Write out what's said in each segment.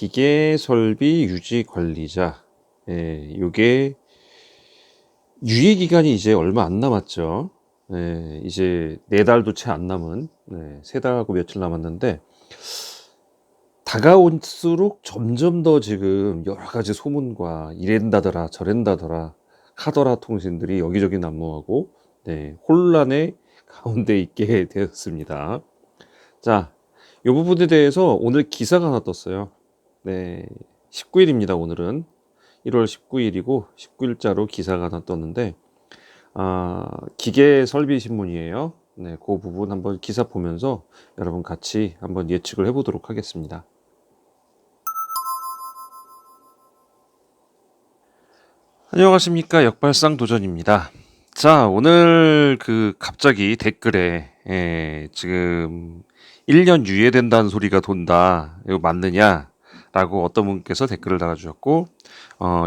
기계 설비 유지 관리자. 요게 유예 기간이 이제 얼마 안 남았죠. 이제 4달도 채 안 남은 3달하고 며칠 남았는데 다가올수록 점점 더 지금 여러 가지 소문과 이랜다더라 저랜다더라 카더라 통신들이 여기저기 난무하고 혼란의 가운데 있게 되었습니다. 자, 이 부분에 대해서 오늘 기사가 하나 떴어요. 19일입니다. 오늘은 1월 19일이고 19일자로 기사가 하나 떴는데 기계 설비 신문이에요. 그 부분 한번 기사 보면서 여러분 같이 한번 예측을 해보도록 하겠습니다. 안녕하십니까, 역발상 도전입니다. 자, 오늘 갑자기 댓글에 지금 1년 유예된다는 소리가 돈다, 이거 맞느냐 라고 어떤 분께서 댓글을 달아주셨고,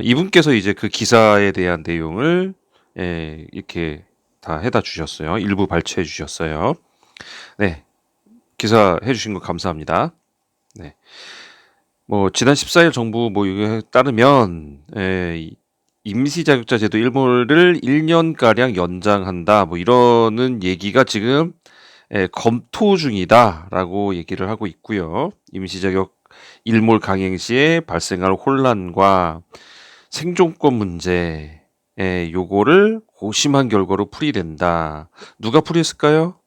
이분께서 이제 그 기사에 대한 내용을 이렇게 다 해다 주셨어요. 일부 발췌해 주셨어요. 기사 해주신 거 감사합니다. 지난 14일 정부 이거에 따르면 임시자격자 제도 일몰을 1년가량 연장한다, 이러는 얘기가 지금 검토 중이다 라고 얘기를 하고 있고요. 임시자격 일몰 강행 시에 발생할 혼란과 생존권 문제, 요거를 고심한 결과로 풀이된다. 누가 풀이했을까요?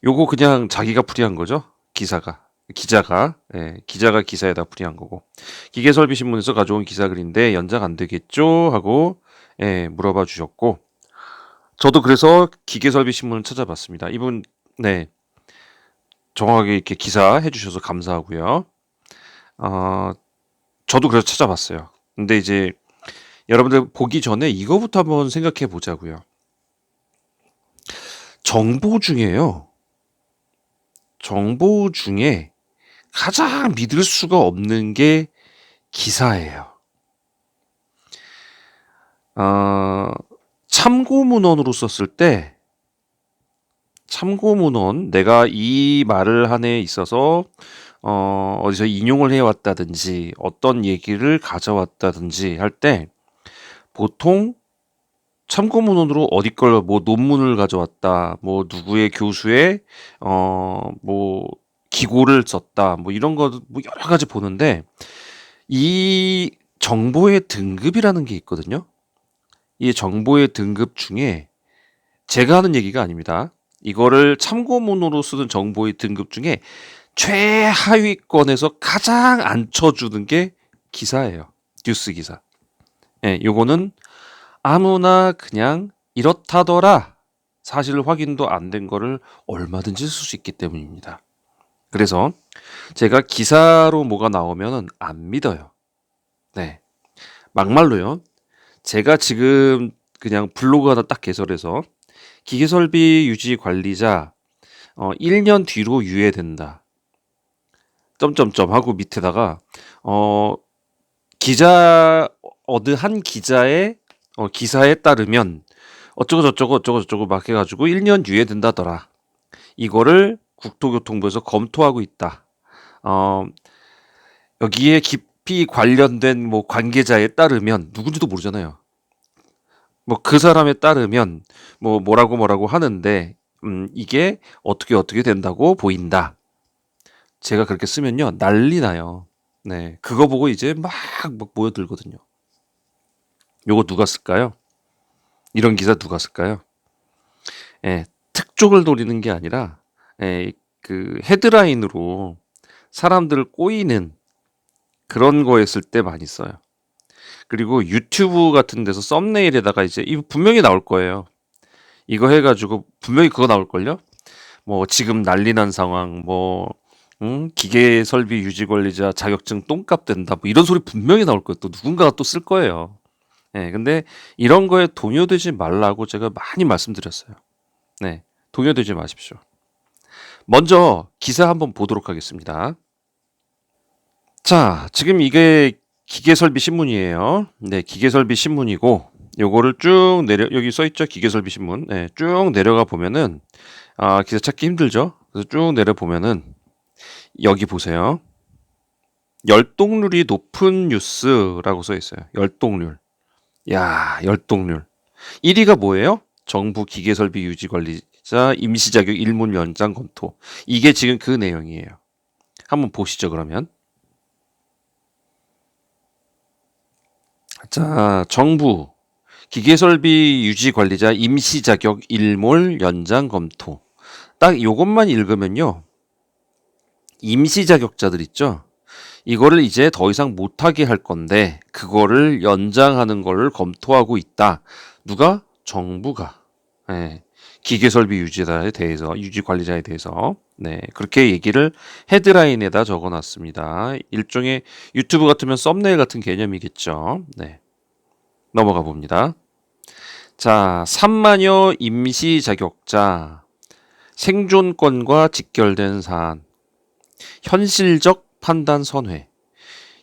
요거 그냥 자기가 풀이한 거죠. 기자가 기사에다 풀이한 거고, 기계설비신문에서 가져온 기사 글인데 연장 안 되겠죠? 하고 물어봐 주셨고, 저도 그래서 기계설비신문을 찾아봤습니다. 이분 정확하게 이렇게 기사 해주셔서 감사하고요. 저도 그래서 찾아봤어요. 근데 이제 여러분들 보기 전에 이거부터 한번 생각해 보자고요. 정보 중에 가장 믿을 수가 없는 게 기사예요. 참고문헌으로 썼을 때, 참고문헌, 내가 이 말을 한 에 있어서 어디서 인용을 해왔다든지 어떤 얘기를 가져왔다든지 할 때 보통 참고문헌으로 어디 걸 논문을 가져왔다, 누구의 교수의 기고를 썼다, 이런 거 여러 가지 보는데, 이 정보의 등급이라는 게 있거든요. 이 정보의 등급 중에, 제가 하는 얘기가 아닙니다. 이거를 참고문으로 쓰는 정보의 등급 중에 최하위권에서 가장 안 쳐주는 게 기사예요. 뉴스 기사. 요거는 아무나 그냥 이렇다더라, 사실 확인도 안 된 거를 얼마든지 쓸 수 있기 때문입니다. 그래서 제가 기사로 뭐가 나오면 안 믿어요. 막말로요. 제가 지금 그냥 블로그 하나 딱 개설해서 기계설비 유지 관리자 1년 뒤로 유예된다, 점점점 하고 밑에다가 기자 어느 한 기자의 기사에 따르면 어쩌고 막 해가지고 1년 유예된다더라, 이거를 국토교통부에서 검토하고 있다. 여기에 깊이 관련된 관계자에 따르면, 누군지도 모르잖아요. 그 사람에 따르면 뭐라고 하는데, 이게 어떻게 된다고 보인다. 제가 그렇게 쓰면요, 난리 나요. 그거 보고 이제 막 모여들거든요. 요거 누가 쓸까요? 이런 기사 누가 쓸까요? 특종을 노리는 게 아니라 그 헤드라인으로 사람들을 꼬이는 그런 거 했을 때 많이 써요. 그리고 유튜브 같은 데서 썸네일에다가 이제 이거 분명히 나올 거예요. 이거 해가지고 분명히 그거 나올걸요? 지금 난리 난 상황, 기계 설비 유지 관리자 자격증 똥값 된다, 이런 소리 분명히 나올 거예요. 또 누군가가 또 쓸 거예요. 근데 이런 거에 동요되지 말라고 제가 많이 말씀드렸어요. 동요되지 마십시오. 먼저 기사 한번 보도록 하겠습니다. 자, 지금 이게 기계설비 신문이에요. 기계설비 신문이고, 요거를 쭉 여기 써있죠? 기계설비 신문. 쭉 내려가 보면은, 기사 찾기 힘들죠? 그래서 쭉 내려보면은, 여기 보세요. 열독률이 높은 뉴스라고 써 있어요. 열독률. 야, 열독률. 1위가 뭐예요? 정부 기계설비 유지관리자 임시자격 일몰 연장 검토. 이게 지금 그 내용이에요. 한번 보시죠, 그러면. 자, 정부 기계설비 유지관리자 임시자격 일몰 연장 검토. 딱 요것만 읽으면요. 임시자격자들 있죠? 이거를 이제 더 이상 못하게 할 건데 그거를 연장하는 거를 검토하고 있다. 누가? 정부가. 예. 기계설비 유지자에 대해서 유지관리자에 대해서 그렇게 얘기를 헤드라인에다 적어놨습니다. 일종의 유튜브 같으면 썸네일 같은 개념이겠죠. 넘어가 봅니다. 자, 3만여 임시 자격자 생존권과 직결된 사안 현실적 판단 선회.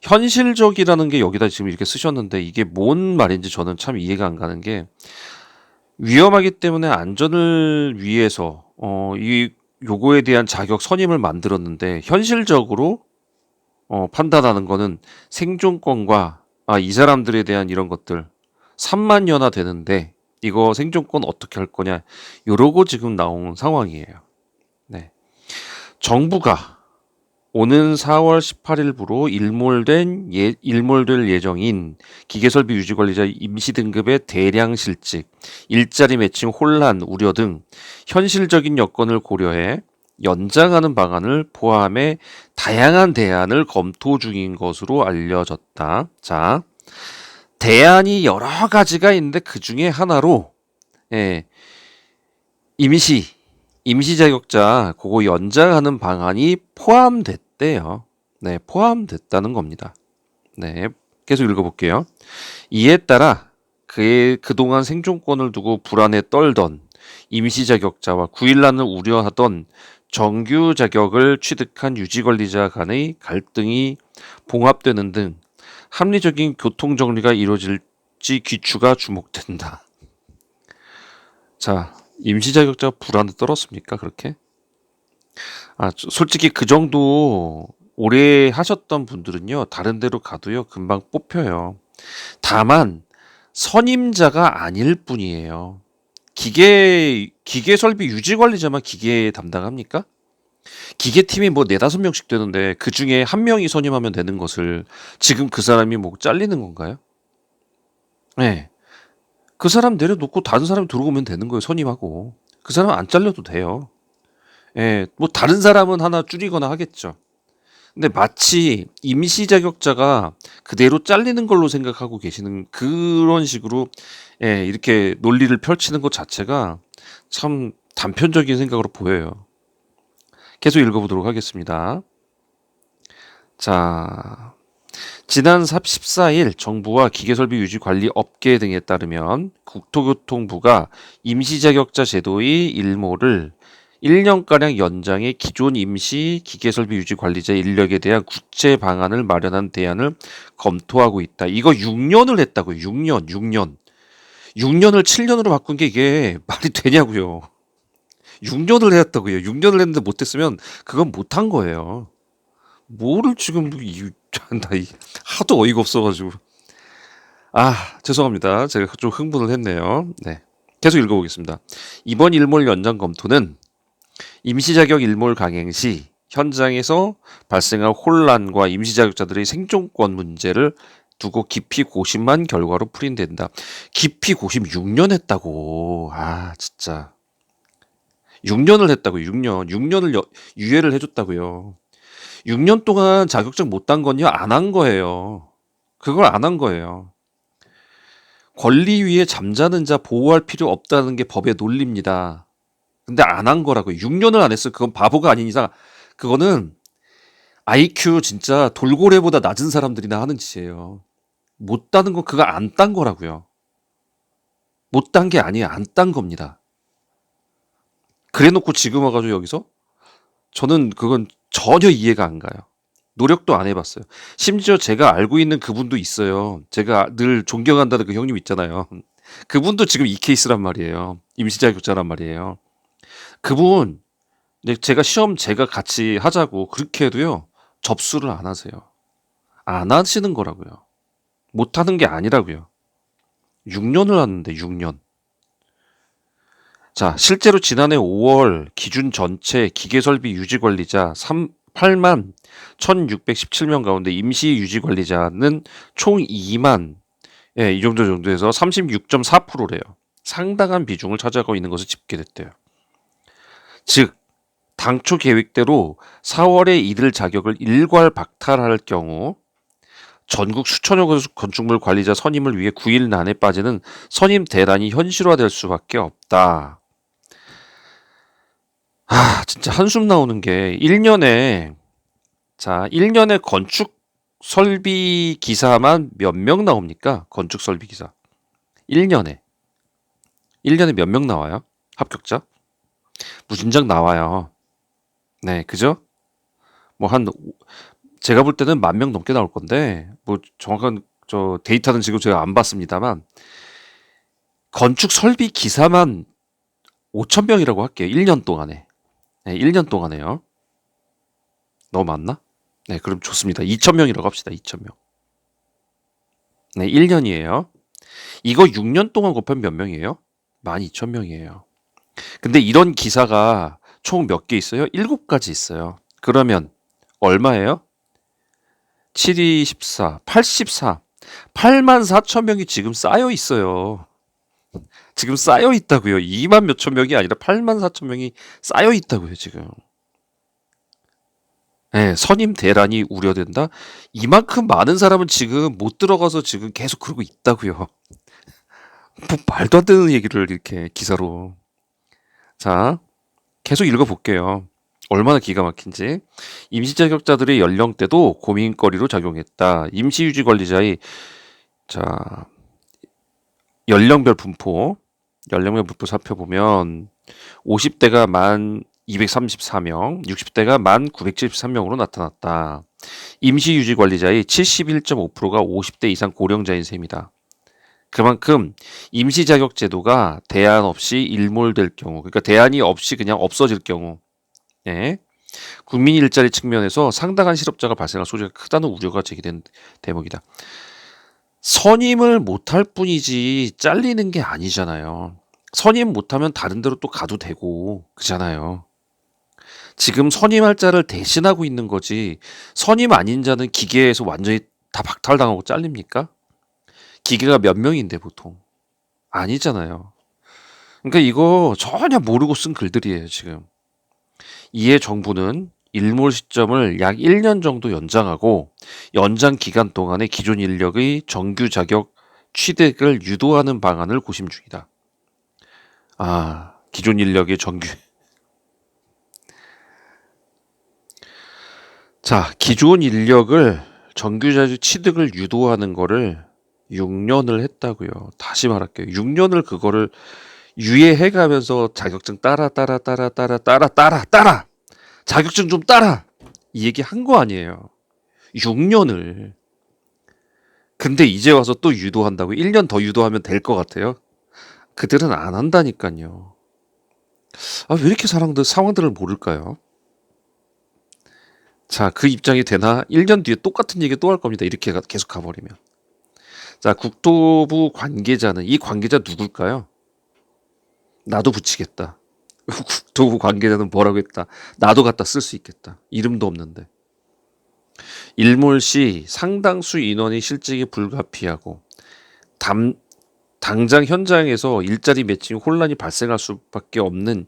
현실적이라는 게 여기다 지금 이렇게 쓰셨는데 이게 뭔 말인지 저는 참 이해가 안 가는 게 위험하기 때문에 안전을 위해서 이 요거에 대한 자격 선임을 만들었는데 현실적으로 판단하는 거는 생존권과 이 사람들에 대한 이런 것들 3만여나 되는데 이거 생존권 어떻게 할 거냐 요러고 지금 나온 상황이에요. 정부가 오는 4월 18일부로 일몰될 예정인 기계설비 유지관리자 임시등급의 대량 실직, 일자리 매칭 혼란 우려 등 현실적인 여건을 고려해 연장하는 방안을 포함해 다양한 대안을 검토 중인 것으로 알려졌다. 자, 대안이 여러 가지가 있는데 그 중에 하나로 임시 자격자 그거 연장하는 방안이 포함됐대요. 포함됐다는 겁니다. 계속 읽어볼게요. 이에 따라 그동안 생존권을 두고 불안에 떨던 임시 자격자와 9일난을 우려하던 정규 자격을 취득한 유지관리자 간의 갈등이 봉합되는 등 합리적인 교통 정리가 이루어질지 귀추가 주목된다. 자, 임시 자격자 불안에 떨었습니까? 그렇게? 솔직히 그 정도 오래 하셨던 분들은요, 다른 데로 가도요, 금방 뽑혀요. 다만, 선임자가 아닐 뿐이에요. 기계 설비 유지 관리자만 기계 담당합니까? 기계팀이 뭐 4-5명씩 되는데 그 중에 한 명이 선임하면 되는 것을 지금 그 사람이 뭐 잘리는 건가요? 네. 그 사람 내려놓고 다른 사람이 들어오면 되는 거예요, 선임하고. 그 사람 안 잘려도 돼요. 뭐 다른 사람은 하나 줄이거나 하겠죠. 근데 마치 임시 자격자가 그대로 잘리는 걸로 생각하고 계시는 그런 식으로 이렇게 논리를 펼치는 것 자체가 참 단편적인 생각으로 보여요. 계속 읽어보도록 하겠습니다. 자, 지난 14일 정부와 기계설비유지관리 업계 등에 따르면 국토교통부가 임시자격자 제도의 일모를 1년가량 연장해 기존 임시 기계설비유지관리자 인력에 대한 구체 방안을 마련한 대안을 검토하고 있다. 이거 6년을 했다고요. 6년. 6년을 7년으로 바꾼 게 이게 말이 되냐고요. 6년을 했다고요. 6년을 했는데 못했으면 그건 못한 거예요. 뭐를 지금 하도 어이가 없어가지고 죄송합니다. 제가 좀 흥분을 했네요. 계속 읽어보겠습니다. 이번 일몰 연장 검토는 임시자격 일몰 강행 시 현장에서 발생한 혼란과 임시자격자들의 생존권 문제를 두고 깊이 고심한 결과로 풀이된다. 깊이 고심 6년 했다고. 진짜 6년을 했다고요. 6년을 유예를 해줬다고요. 6년 동안 자격증 못 딴 건요, 안 한 거예요. 그걸 안 한 거예요. 권리 위에 잠자는 자 보호할 필요 없다는 게 법의 논리입니다. 근데 안 한 거라고요. 6년을 안 했어요. 그건 바보가 아닌 이상, 그거는 IQ 진짜 돌고래보다 낮은 사람들이나 하는 짓이에요. 못 따는 건 그거 안 딴 거라고요. 못 딴 게 아니에요. 안 딴 겁니다. 그래 놓고 지금 와가지고 여기서? 저는 그건 전혀 이해가 안 가요. 노력도 안 해봤어요. 심지어 제가 알고 있는 그분도 있어요. 제가 늘 존경한다는 그 형님 있잖아요. 그분도 지금 이 케이스란 말이에요. 임시자격자란 말이에요. 그분 제가 시험 같이 하자고 그렇게 해도요. 접수를 안 하세요. 안 하시는 거라고요. 못 하는 게 아니라고요. 6년을 하는데 6년. 자, 실제로 지난해 5월 기준 전체 기계설비 유지관리자 8만 1617명 가운데 임시 유지관리자는 총 2만, 예, 이 정도에서 36.4%래요. 상당한 비중을 차지하고 있는 것을 집계됐대요. 즉, 당초 계획대로 4월에 이들 자격을 일괄 박탈할 경우 전국 수천여 건축물 관리자 선임을 위해 9일 난에 빠지는 선임 대란이 현실화될 수밖에 없다. 진짜 한숨 나오는 게 1년에 건축 설비 기사만 몇 명 나옵니까? 건축 설비 기사. 1년에 몇 명 나와요? 합격자? 무진장 나와요. 네, 그죠? 뭐 제가 볼 때는 10,000명 넘게 나올 건데 뭐 정확한 데이터는 지금 제가 안 봤습니다만 건축 설비 기사만 5,000명이라고 할게요. 1년 동안에. 네, 1년 동안에요. 너무 많나? 네, 그럼 좋습니다. 2,000명이라고 합시다. 2,000명. 네, 1년이에요. 이거 6년 동안 곱하면 몇 명이에요? 12,000명이에요. 근데 이런 기사가 총 몇 개 있어요? 7가지 있어요. 그러면 얼마예요? 7이 14, 84. 84,000명이 지금 쌓여 있어요. 지금 쌓여 있다고요. 2만 몇천 명이 아니라 84,000명이 쌓여 있다고요, 지금. 네, 선임 대란이 우려된다? 이만큼 많은 사람은 지금 못 들어가서 지금 계속 그러고 있다고요. 뭐 말도 안 되는 얘기를 이렇게 기사로. 자, 계속 읽어볼게요. 얼마나 기가 막힌지. 임시 자격자들의 연령대도 고민거리로 작용했다. 임시유지 관리자의 자 연령별 분포 살펴보면 50대가 1,234명, 60대가 1,973명으로 나타났다. 임시유지 관리자의 71.5%가 50대 이상 고령자인 셈이다. 그만큼 임시 자격 제도가 대안 없이 일몰될 경우, 그러니까 대안이 없이 그냥 없어질 경우, 예, 국민 일자리 측면에서 상당한 실업자가 발생할 소지가 크다는 우려가 제기된 대목이다. 선임을 못할 뿐이지 잘리는 게 아니잖아요. 선임 못하면 다른 데로 또 가도 되고 그잖아요. 지금 선임할 자를 대신하고 있는 거지 선임 아닌 자는 기계에서 완전히 다 박탈당하고 잘립니까? 기계가 몇 명인데 보통 아니잖아요. 그러니까 이거 전혀 모르고 쓴 글들이에요 지금. 이에 정부는 일몰 시점을 약 1년 정도 연장하고 연장 기간 동안에 기존 인력의 정규 자격 취득을 유도하는 방안을 고심 중이다. 기존 인력의 기존 인력을 정규 자격 취득을 유도하는 거를 6년을 했다고요. 다시 말할게요. 6년을 그거를 유예해가면서 자격증 따라 자격증 좀 따라 이 얘기 한 거 아니에요. 6년을. 근데 이제 와서 또 유도한다고 1년 더 유도하면 될 것 같아요. 그들은 안 한다니까요. 왜 이렇게 상황들을 모를까요? 자, 그 입장이 되나? 1년 뒤에 똑같은 얘기 또 할 겁니다. 이렇게 계속 가버리면. 자, 국토부 관계자는 이 관계자 누굴까요? 나도 붙이겠다. 국토부 관계자는 뭐라고 했다. 나도 갖다 쓸 수 있겠다. 이름도 없는데. 일몰 시 상당수 인원이 실직이 불가피하고 당장 현장에서 일자리 매칭 혼란이 발생할 수밖에 없는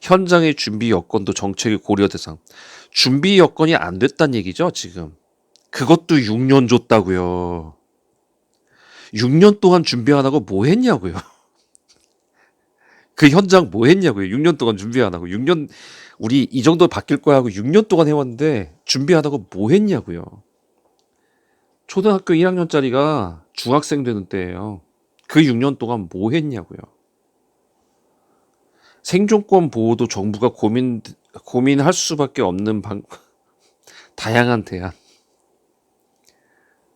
현장의 준비 여건도 정책의 고려 대상. 준비 여건이 안 됐단 얘기죠, 지금. 그것도 6년 줬다고요. 6년 동안 준비 안 하고 뭐 했냐고요. 그 현장 뭐 했냐고요. 6년 동안 준비 안 하고. 우리 이 정도 바뀔 거야 하고 6년 동안 해왔는데 준비 안 하고 뭐 했냐고요. 초등학교 1학년짜리가 중학생 되는 때예요. 그 6년 동안 뭐 했냐고요. 생존권 보호도 정부가 고민할 수밖에 없는 다양한 대안.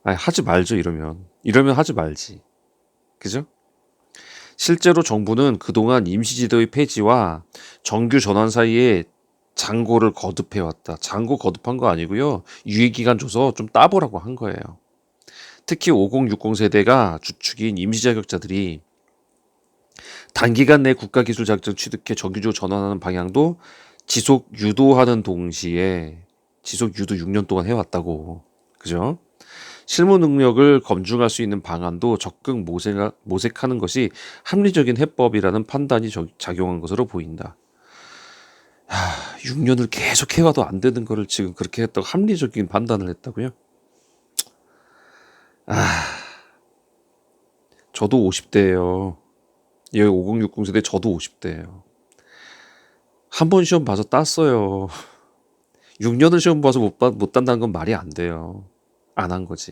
하지 말죠, 이러면. 이러면 하지 말지. 그죠? 실제로 정부는 그동안 임시지도의 폐지와 정규 전환 사이에 잔고를 거듭해 왔다. 잔고 거듭한 거 아니고요. 유예기간 줘서 좀 따보라고 한 거예요. 특히 5060 세대가 주축인 임시 자격자들이 단기간 내 국가기술 자격증 취득해 정규직으로 전환하는 방향도 지속 유도하는 동시에 지속 유도 6년 동안 해왔다고. 그죠? 실무 능력을 검증할 수 있는 방안도 적극 모색하는 것이 합리적인 해법이라는 판단이 작용한 것으로 보인다. 6년을 계속 해와도 안 되는 거를 지금 그렇게 했다고 합리적인 판단을 했다고요? 저도 50대예요. 여기 5060 세대 저도 50대예요. 한 번 시험 봐서 땄어요. 6년을 시험 봐서 못 딴다는 건 말이 안 돼요. 안 한 거지.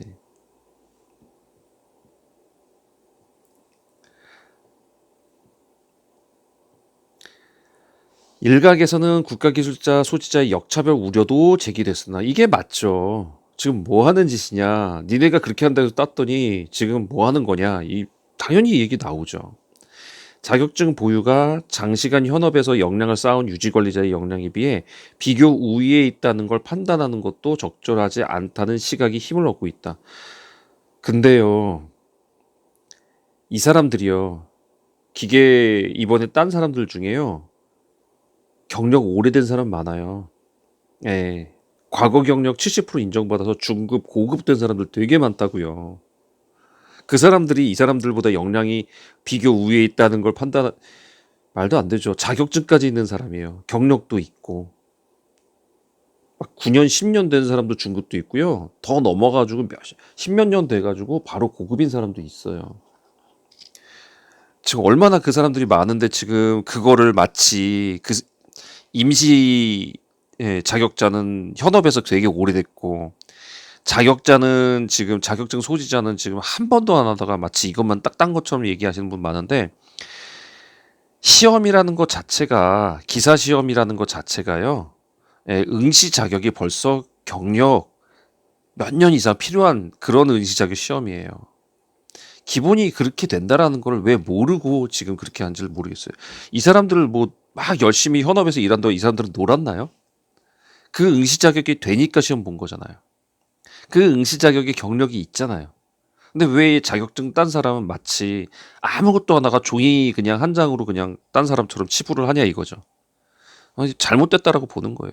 일각에서는 국가기술자 소지자의 역차별 우려도 제기됐으나 이게 맞죠. 지금 뭐 하는 짓이냐. 니네가 그렇게 한다고 해서 땄더니 지금 뭐 하는 거냐. 당연히 얘기 나오죠. 자격증 보유가 장시간 현업에서 역량을 쌓은 유지관리자의 역량에 비해 비교 우위에 있다는 걸 판단하는 것도 적절하지 않다는 시각이 힘을 얻고 있다. 근데요, 이 사람들이요, 기계 이번에 딴 사람들 중에요, 경력 오래된 사람 많아요. 예. 과거 경력 70% 인정받아서 중급, 고급된 사람들 되게 많다고요. 그 사람들이 이 사람들보다 역량이 비교 우위에 있다는 걸 말도 안 되죠. 자격증까지 있는 사람이에요. 경력도 있고. 막 9년, 10년 된 사람도 중급도 있고요. 더 넘어가지고 십몇 년 돼가지고 바로 고급인 사람도 있어요. 지금 얼마나 그 사람들이 많은데 지금 그거를 마치 그 임시 자격자는 현업에서 되게 오래됐고 자격자는 지금 자격증 소지자는 지금 한 번도 안 하다가 마치 이것만 딱 딴 것처럼 얘기하시는 분 많은데 시험이라는 것 자체가 기사 시험이라는 것 자체가요. 응시 자격이 벌써 경력 몇 년 이상 필요한 그런 응시 자격 시험이에요. 기본이 그렇게 된다라는 걸 왜 모르고 지금 그렇게 한지를 모르겠어요. 이 사람들을 뭐 막 열심히 현업에서 일한다고 이 사람들은 놀았나요? 그 응시 자격이 되니까 시험 본 거잖아요. 그 응시 자격의 경력이 있잖아요. 근데 왜 자격증 딴 사람은 마치 아무것도 안 하다가 종이 그냥 한 장으로 그냥 딴 사람처럼 치부를 하냐 이거죠. 잘못됐다라고 보는 거예요.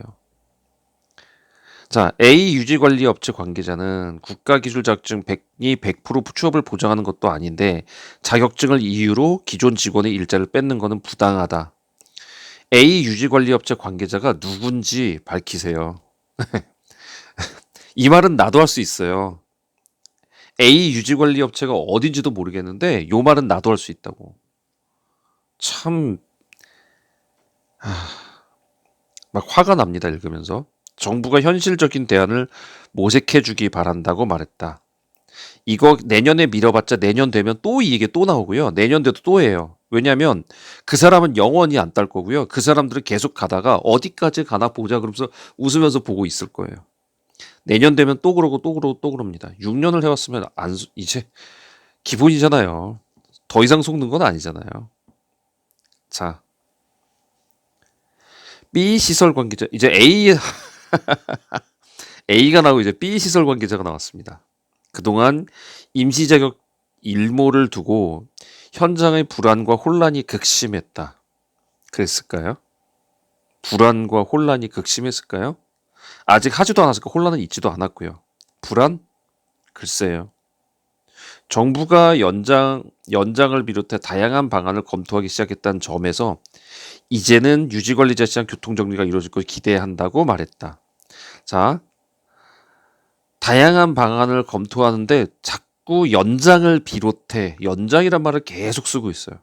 자, A 유지관리업체 관계자는 국가기술 자격증 100% 취업을 보장하는 것도 아닌데 자격증을 이유로 기존 직원의 일자를 뺏는 것은 부당하다. A 유지관리업체 관계자가 누군지 밝히세요. 이 말은 나도 할 수 있어요. A 유지관리업체가 어딘지도 모르겠는데 요 말은 나도 할 수 있다고. 참 막 화가 납니다. 읽으면서. 정부가 현실적인 대안을 모색해주기 바란다고 말했다. 이거 내년에 미뤄봤자 내년 되면 또 이게 또 나오고요. 내년 돼도 또 해요. 왜냐하면 그 사람은 영원히 안 딸 거고요. 그 사람들은 계속 가다가 어디까지 가나 보자 그러면서 웃으면서 보고 있을 거예요. 내년 되면 또 그러고 또 그러고 또 그럽니다. 6년을 해왔으면 이제 기본이잖아요. 더 이상 속는 건 아니잖아요. 자, B 시설 관계자 이제 A가 나오고 이제 B 시설 관계자가 나왔습니다. 그동안 임시 자격 일모를 두고 현장의 불안과 혼란이 극심했다. 그랬을까요? 불안과 혼란이 극심했을까요? 아직 하지도 않았을까? 혼란은 있지도 않았고요. 불안? 글쎄요. 정부가 연장을 비롯해 다양한 방안을 검토하기 시작했다는 점에서 이제는 유지관리자 시장 교통정리가 이루어질 것을 기대한다고 말했다. 자, 다양한 방안을 검토하는데 자꾸 연장을 비롯해 연장이란 말을 계속 쓰고 있어요.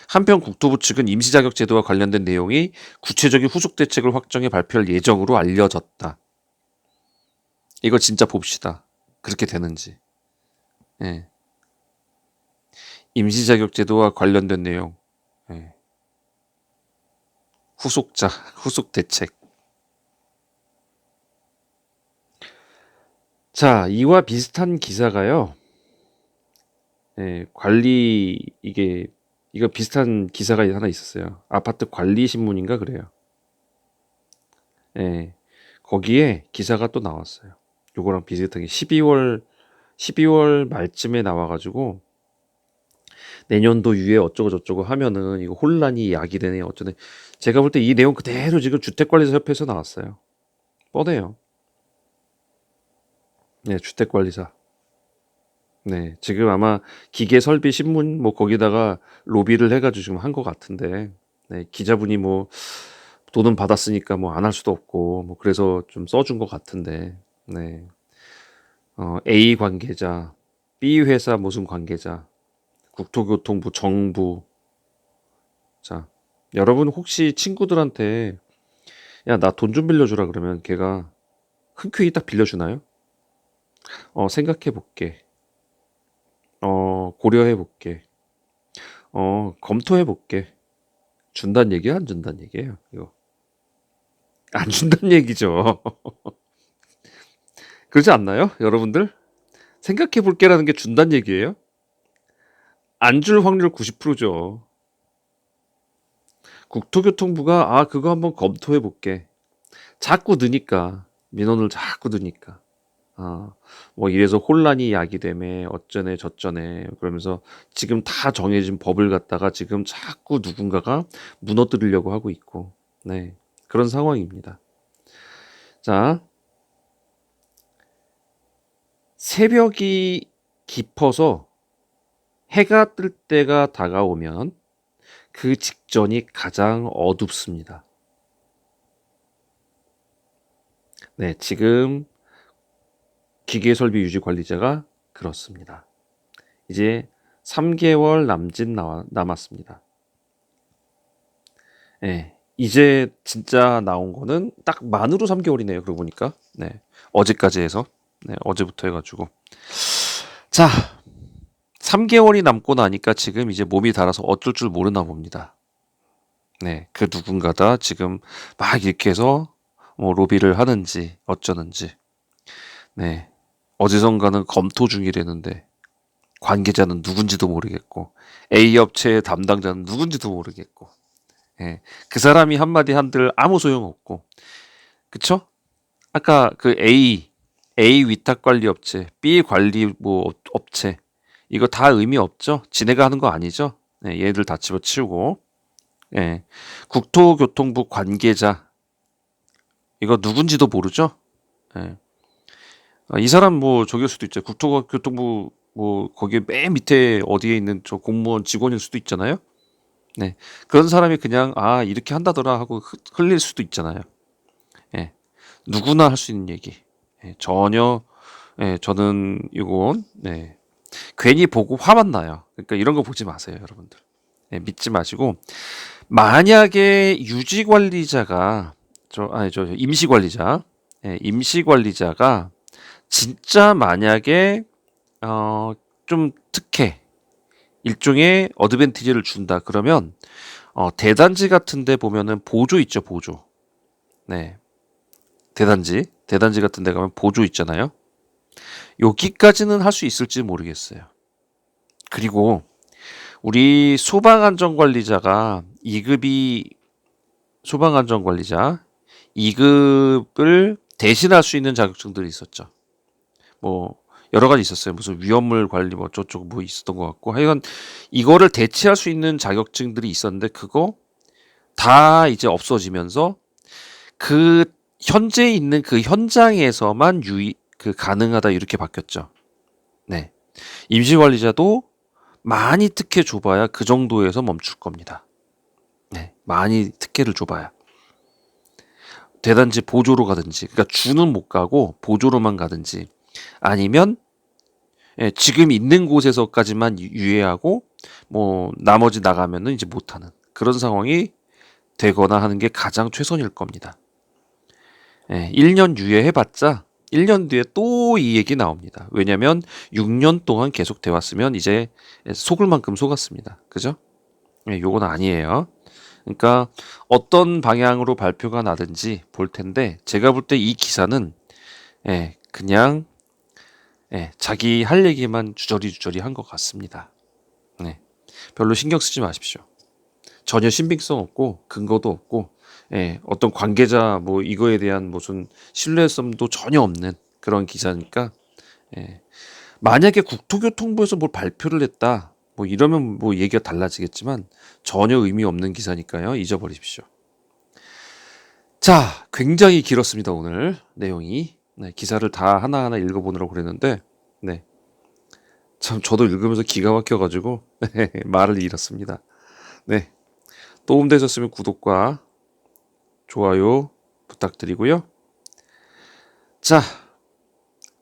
한편 국토부 측은 임시자격 제도와 관련된 내용이 구체적인 후속 대책을 확정해 발표할 예정으로 알려졌다. 이거 진짜 봅시다. 그렇게 되는지. 예. 임시자격 제도와 관련된 내용. 예. 후속 대책. 자, 이와 비슷한 기사가요. 예, 이거 비슷한 기사가 하나 있었어요. 아파트 관리 신문인가 그래요. 예. 거기에 기사가 또 나왔어요. 요거랑 비슷하게 12월 말쯤에 나와 가지고 내년도 유예 어쩌고 저쩌고 하면은 이거 혼란이 야기되네 어쩌네. 제가 볼 때 이 내용 그대로 지금 주택관리사 협회에서 나왔어요. 뻔해요. 네, 주택관리사. 네, 지금 아마 기계 설비 신문 뭐 거기다가 로비를 해가지고 지금 한 것 같은데, 네, 기자분이 뭐 돈은 받았으니까 뭐 안 할 수도 없고 뭐 그래서 좀 써준 것 같은데, 네, A 관계자, B 회사 무슨 관계자, 국토교통부, 정부. 자, 여러분 혹시 친구들한테 야, 나 돈 좀 빌려주라 그러면 걔가 흔쾌히 딱 빌려주나요? 생각해 볼게. 고려해 볼게. 검토해 볼게. 준다는 얘기야, 안 준다는 얘기예요, 이거. 안 준다는 얘기죠. 그러지 않나요, 여러분들? 생각해 볼게라는 게 준다는 얘기예요? 안 줄 확률 90%죠. 국토교통부가 그거 한번 검토해 볼게. 자꾸 느니까 민원을 자꾸 드니까. 아, 뭐 이래서 혼란이 야기되매 어쩌네 저쩌네 그러면서 지금 다 정해진 법을 갖다가 지금 자꾸 누군가가 무너뜨리려고 하고 있고, 네, 그런 상황입니다. 자, 새벽이 깊어서 해가 뜰 때가 다가오면 그 직전이 가장 어둡습니다. 네, 지금 기계설비 유지관리자가 그렇습니다. 이제 3개월 남았습니다. 네, 이제 진짜 나온 거는 딱 만으로 3개월이네요. 그러고 보니까. 네, 어제까지 해서. 네, 어제부터 해가지고. 자, 3개월이 남고 나니까 지금 이제 몸이 달아서 어쩔 줄 모르나 봅니다. 네, 그 누군가다 지금 막 이렇게 해서 뭐 로비를 하는지 어쩌는지. 네, 어디선가는 검토 중이라는데 관계자는 누군지도 모르겠고 A 업체의 담당자는 누군지도 모르겠고, 예, 그 사람이 한마디 한들 아무 소용없고, 그쵸? 아까 그 A 위탁 관리 업체, B 관리 뭐 업체, 이거 다 의미 없죠? 지네가 하는 거 아니죠? 네, 얘들 다 집어치우고, 예, 국토교통부 관계자, 이거 누군지도 모르죠? 예. 이 사람 뭐 저기일 수도 있죠. 국토교통부 뭐 거기에 맨 밑에 어디에 있는 저 공무원 직원일 수도 있잖아요. 네, 그런 사람이 그냥 이렇게 한다더라 하고 흘릴 수도 있잖아요. 예, 누구나 할 수 있는 얘기. 예, 전혀. 예, 저는 이건, 네, 괜히 보고 화만 나요. 그러니까 이런 거 보지 마세요, 여러분들. 예, 믿지 마시고, 만약에 유지관리자가 저 임시관리자, 예, 임시관리자가 진짜 만약에 좀 특혜, 일종의 어드밴티지를 준다 그러면 대단지 같은 데 보면은 보조 있죠, 보조. 네, 대단지 같은 데 가면 보조 있잖아요. 여기까지는 할 수 있을지 모르겠어요. 그리고 우리 소방안전관리자가 2급이, 소방안전관리자 2급을 대신할 수 있는 자격증들이 있었죠. 뭐 여러 가지 있었어요. 무슨 위험물 관리 뭐 어쩌고 뭐 있었던 것 같고, 하여간 이거를 대체할 수 있는 자격증들이 있었는데 그거 다 이제 없어지면서 그 현재 있는 그 현장에서만 가능하다 이렇게 바뀌었죠. 네. 임시관리자도 많이 특혜 줘봐야 그 정도에서 멈출 겁니다. 네. 많이 특혜를 줘봐야. 대단지 보조로 가든지, 그러니까 주는 못 가고 보조로만 가든지, 아니면 지금 있는 곳에서까지만 유예하고 뭐 나머지 나가면은 이제 못하는 그런 상황이 되거나 하는 게 가장 최선일 겁니다. 1년 유예해봤자 1년 뒤에 또 이 얘기 나옵니다. 왜냐면 6년 동안 계속 돼 왔으면 이제 속을 만큼 속았습니다. 그죠? 요건 아니에요. 그러니까 어떤 방향으로 발표가 나든지 볼 텐데, 제가 볼 때 이 기사는 그냥 자기 할 얘기만 주저리 한 것 같습니다. 네, 별로 신경 쓰지 마십시오. 전혀 신빙성 없고 근거도 없고 어떤 관계자 뭐 이거에 대한 무슨 신뢰성도 전혀 없는 그런 기사니까 예. 만약에 국토교통부에서 뭘 발표를 했다 뭐 이러면 뭐 얘기가 달라지겠지만 전혀 의미 없는 기사니까요. 잊어버리십시오. 자, 굉장히 길었습니다. 오늘 내용이. 네, 기사를 다 하나하나 읽어보느라고 그랬는데 네, 참 저도 읽으면서 기가 막혀가지고 말을 잃었습니다. 네, 도움되셨으면 구독과 좋아요 부탁드리고요. 자,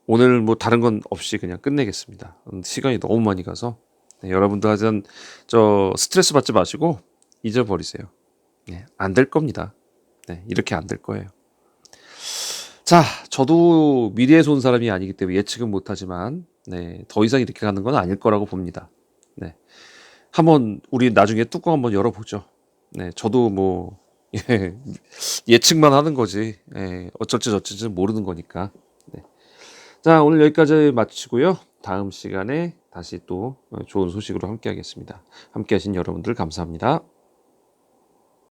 오늘 뭐 다른 건 없이 그냥 끝내겠습니다. 시간이 너무 많이 가서 네, 여러분들 하여튼 저 스트레스 받지 마시고 잊어버리세요. 네, 안 될 겁니다. 네, 이렇게 안 될 거예요. 자, 저도 미래에서 온 사람이 아니기 때문에 예측은 못하지만 네, 더 이상 이렇게 가는 건 아닐 거라고 봅니다. 네, 한번 우리 나중에 뚜껑 한번 열어보죠. 네, 저도 뭐 예, 예측만 하는 거지 어쩔지 저쩔지 모르는 거니까. 네. 자, 오늘 여기까지 마치고요. 다음 시간에 다시 또 좋은 소식으로 함께 하겠습니다. 함께 하신 여러분들 감사합니다.